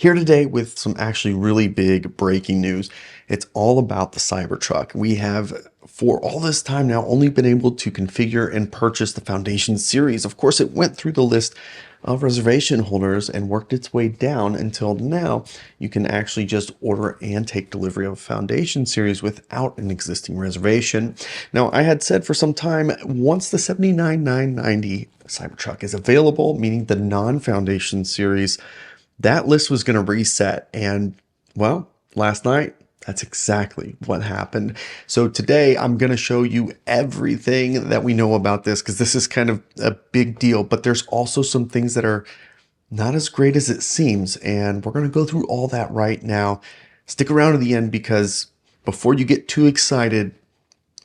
Here today with some actually really big breaking news. It's all about the Cybertruck. We have, for all this time now, only been able to configure and purchase the Foundation Series. Of course, it went through the list of reservation holders and worked its way down until now. You can actually just order and take delivery of a Foundation Series without an existing reservation. Now, I had said for some time, once the $79,990 Cybertruck is available, meaning the non-Foundation Series, that list was going to reset. And well, last night, that's exactly what happened. So today I'm going to show you everything that we know about this, because this is kind of a big deal, but there's also some things that are not as great as it seems. And we're going to go through all that right now. Stick around to the end, because before you get too excited,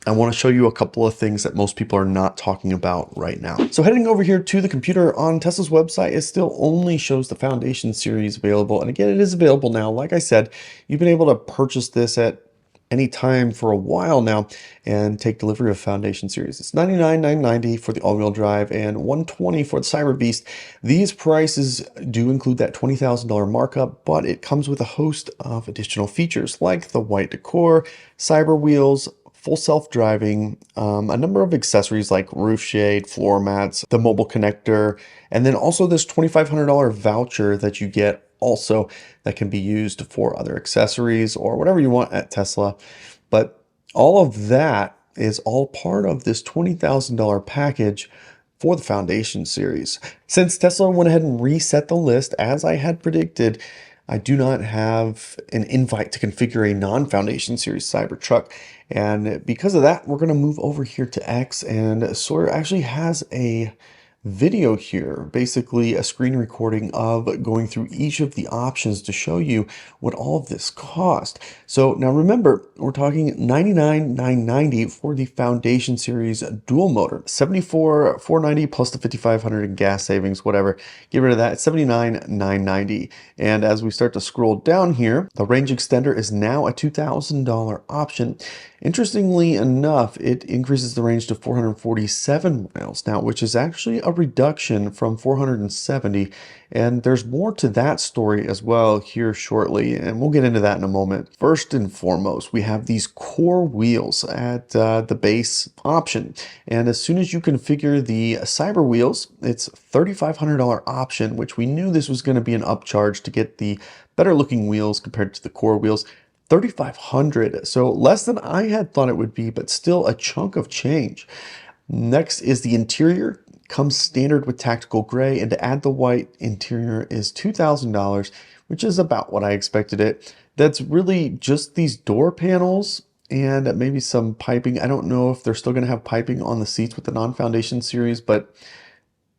I want to show you a couple of things that most people are not talking about right now. So heading over here to the computer on Tesla's website, it still only shows the Foundation Series available. And again, it is available now. Like I said, you've been able to purchase this at any time for a while now and take delivery of Foundation Series. It's $99,990 for the all-wheel drive and $120 for the Cyber Beast. These prices do include that $20,000 markup, but it comes with a host of additional features like the white decor, cyber wheels, full self-driving, a number of accessories like roof shade, floor mats, the mobile connector, and then also this $2,500 voucher that you get also that can be used for other accessories or whatever you want at Tesla. But all of that is all part of this $20,000 package for the Foundation Series. Since Tesla went ahead and reset the list as I had predicted, I do not have an invite to configure a non-Foundation Series Cybertruck. And because of that, we're going to move over here to X, and Sawyer actually has a video here, basically a screen recording of going through each of the options to show you what all of this cost. So now remember, we're talking $99,990 for the Foundation Series dual motor, $74,490 plus the $5,500 in gas savings, whatever. Get rid of that. It's $79,990. And as we start to scroll down here, the range extender is now a $2,000 option. Interestingly enough, it increases the range to 447 miles now, which is actually a reduction from 470. And there's more to that story as well here shortly, and we'll get into that in a moment. First and foremost, we have these core wheels at the base option. And as soon as you configure the cyber wheels, it's $3,500 option, which we knew this was going to be an upcharge to get the better looking wheels compared to the core wheels. $3,500, so less than I had thought it would be, but still a chunk of change. Next is the interior. Comes standard with tactical gray, and to add the white interior is $2,000, which is about what I expected it. That's really just these door panels and maybe some piping. I don't know if they're still going to have piping on the seats with the non-Foundation Series, but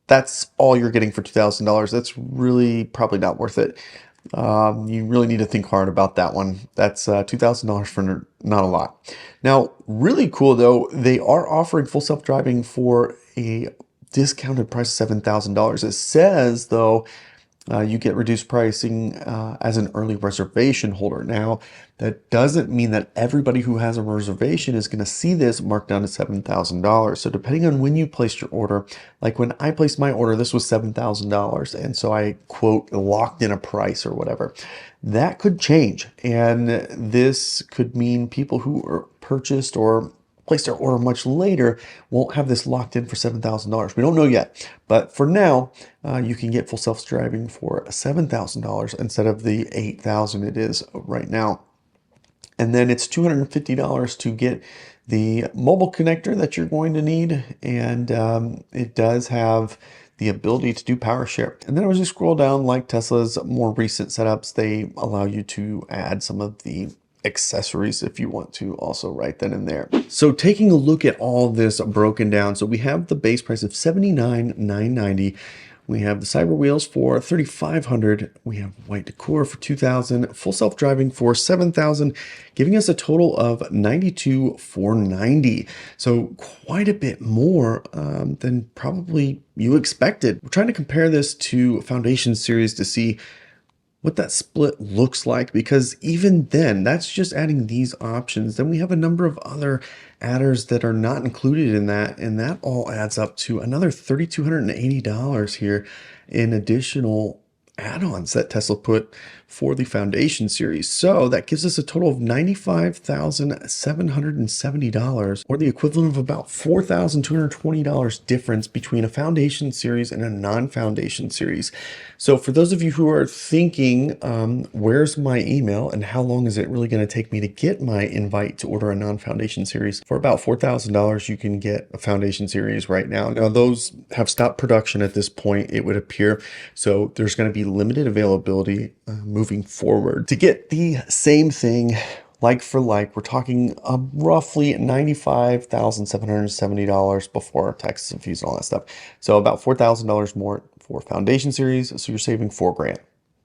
that's all you're getting for $2,000. That's really probably not worth it. You really need to think hard about that one. That's $2,000 for not a lot. Now, really cool though, they are offering full self-driving for a discounted price of $7,000. It says though, you get reduced pricing as an early reservation holder. Now, that doesn't mean that everybody who has a reservation is going to see this marked down to $7,000. So depending on when you placed your order, like when I placed my order, this was $7,000. And so I, quote, locked in a price or whatever. That could change. And this could mean people who are purchased or place their order much later won't have this locked in for $7,000. We don't know yet, but for now, you can get full self-driving for $7,000 instead of the $8,000 it is right now. And then it's $250 to get the mobile connector that you're going to need, and it does have the ability to do power share. And then as you scroll down, like Tesla's more recent setups, they allow you to add some of the accessories if you want to also right then and there. So taking a look at all this broken down, so we have the base price of $79,990. We have the cyber wheels for $3,500. We have white decor for $2,000, full self-driving for $7,000, giving us a total of $92,490. So quite a bit more than probably you expected. We're trying to compare this to Foundation Series to see what that split looks like, because even then, that's just adding these options. Then we have a number of other adders that are not included in that, and that all adds up to another $3,280 here in additional add-ons that Tesla put for the Foundation Series. So that gives us a total of $95,770, or the equivalent of about $4,220 difference between a Foundation Series and a non-Foundation Series. So for those of you who are thinking, where's my email and how long is it really going to take me to get my invite to order a non-Foundation Series? For about $4,000, you can get a Foundation Series right now. Now those have stopped production at this point, it would appear. So there's going to be limited availability moving forward. To get the same thing, like for like, we're talking roughly $95,770 before taxes and fees and all that stuff. So about $4,000 more for Foundation Series. So you're saving $4,000.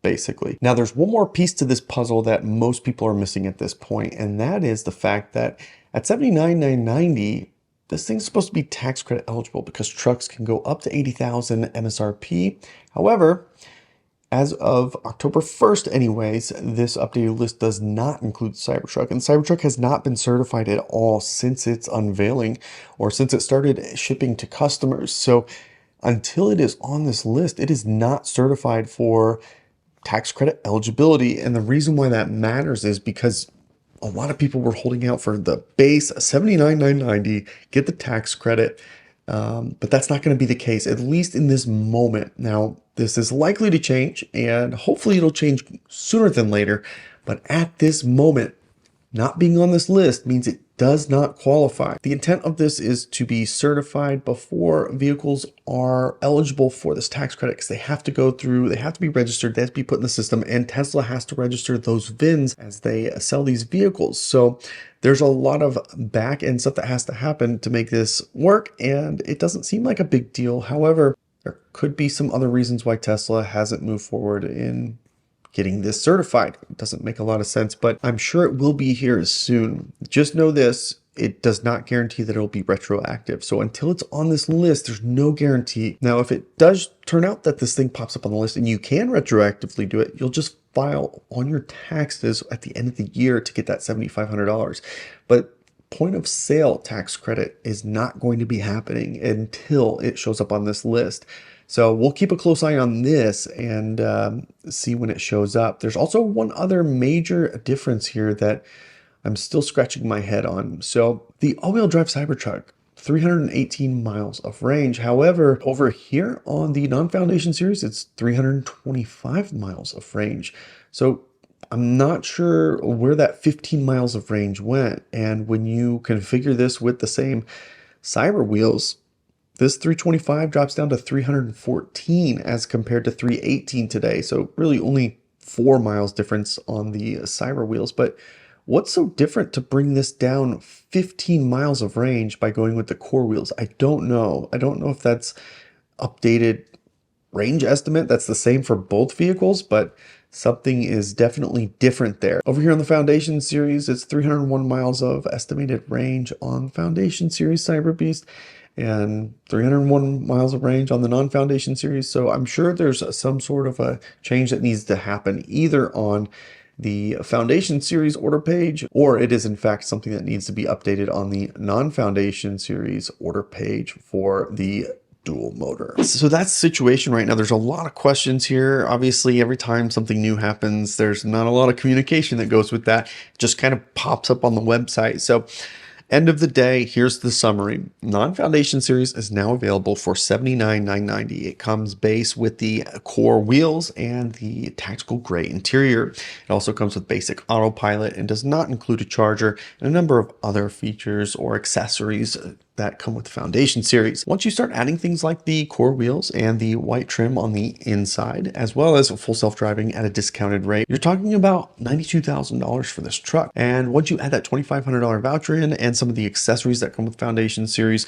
Basically. Now there's one more piece to this puzzle that most people are missing at this point, and that is the fact that at $79,990, this thing's supposed to be tax credit eligible because trucks can go up to $80,000 MSRP. However, as of October 1st anyways, this updated list does not include Cybertruck, and Cybertruck has not been certified at all since its unveiling or since it started shipping to customers. So until it is on this list, it is not certified for tax credit eligibility. And the reason why that matters is because a lot of people were holding out for the base $79,990, get the tax credit. But that's not going to be the case, at least in this moment. Now, this is likely to change, and hopefully it'll change sooner than later. But at this moment, not being on this list means it does not qualify. The intent of this is to be certified before vehicles are eligible for this tax credit, because they have to go through, they have to be registered, they have to be put in the system, and Tesla has to register those VINs as they sell these vehicles. So there's a lot of back end stuff that has to happen to make this work, and it doesn't seem like a big deal. However, there could be some other reasons why Tesla hasn't moved forward in getting this certified. It doesn't make a lot of sense, but I'm sure it will be here soon. Just know this, it does not guarantee that it'll be retroactive. So until it's on this list, there's no guarantee. Now, if it does turn out that this thing pops up on the list and you can retroactively do it, you'll just file on your taxes at the end of the year to get that $7,500. But point of sale tax credit is not going to be happening until it shows up on this list. So we'll keep a close eye on this and see when it shows up. There's also one other major difference here that I'm still scratching my head on. So the all-wheel drive Cybertruck, 318 miles of range. However, over here on the non-Foundation Series, it's 325 miles of range. So I'm not sure where that 15 miles of range went. And when you configure this with the same Cyber wheels, this 325 drops down to 314 as compared to 318 today. So really only 4 miles difference on the Cyber wheels. But what's so different to bring this down 15 miles of range by going with the core wheels? I don't know. I don't know if that's updated range estimate that's the same for both vehicles, but something is definitely different there. Over here on the Foundation Series, it's 301 miles of estimated range on Foundation Series Cyber Beast, and 301 miles of range on the non-Foundation Series. So I'm sure there's some sort of a change that needs to happen either on the Foundation Series order page, or it is in fact something that needs to be updated on the non-Foundation Series order page for the dual motor. So that's the situation right now. There's a lot of questions here. Obviously, every time something new happens, there's not a lot of communication that goes with that. It just kind of pops up on the website. So end of the day, here's the summary. Non-Foundation Series is now available for $79,990. It comes base with the core wheels and the tactical gray interior. It also comes with basic autopilot and does not include a charger and a number of other features or accessories that come with the Foundation Series. Once you start adding things like the core wheels and the white trim on the inside, as well as full self-driving at a discounted rate, you're talking about $92,000 for this truck. And once you add that $2,500 voucher in and some of the accessories that come with Foundation Series,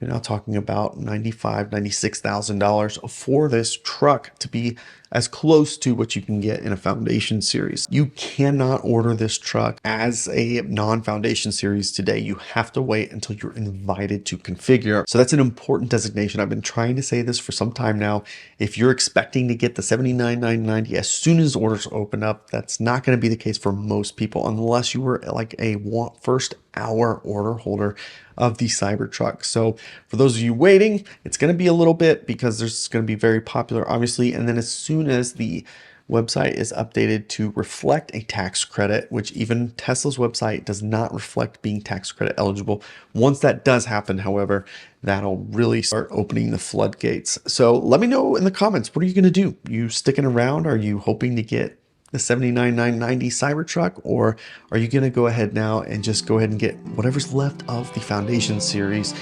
you're now talking about $95,000, $96,000 for this truck to be as close to what you can get in a Foundation Series. You cannot order this truck as a non-Foundation Series today. You have to wait until you're invited to configure. So that's an important designation. I've been trying to say this for some time now. If you're expecting to get the $79,990 as soon as orders open up, that's not going to be the case for most people unless you were like a first hour order holder of the Cybertruck. So for those of you waiting, it's going to be a little bit because there's going to be very popular, obviously. And then as soon as the website is updated to reflect a tax credit, which even Tesla's website does not reflect being tax credit eligible. Once that does happen, however, that'll really start opening the floodgates. So let me know in the comments, what are you going to do? You sticking around? Are you hoping to get the 79,990 Cybertruck, or are you going to go ahead now and just go ahead and get whatever's left of the Foundation series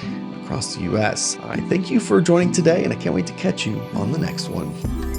across the US? I thank you for joining today, and I can't wait to catch you on the next one.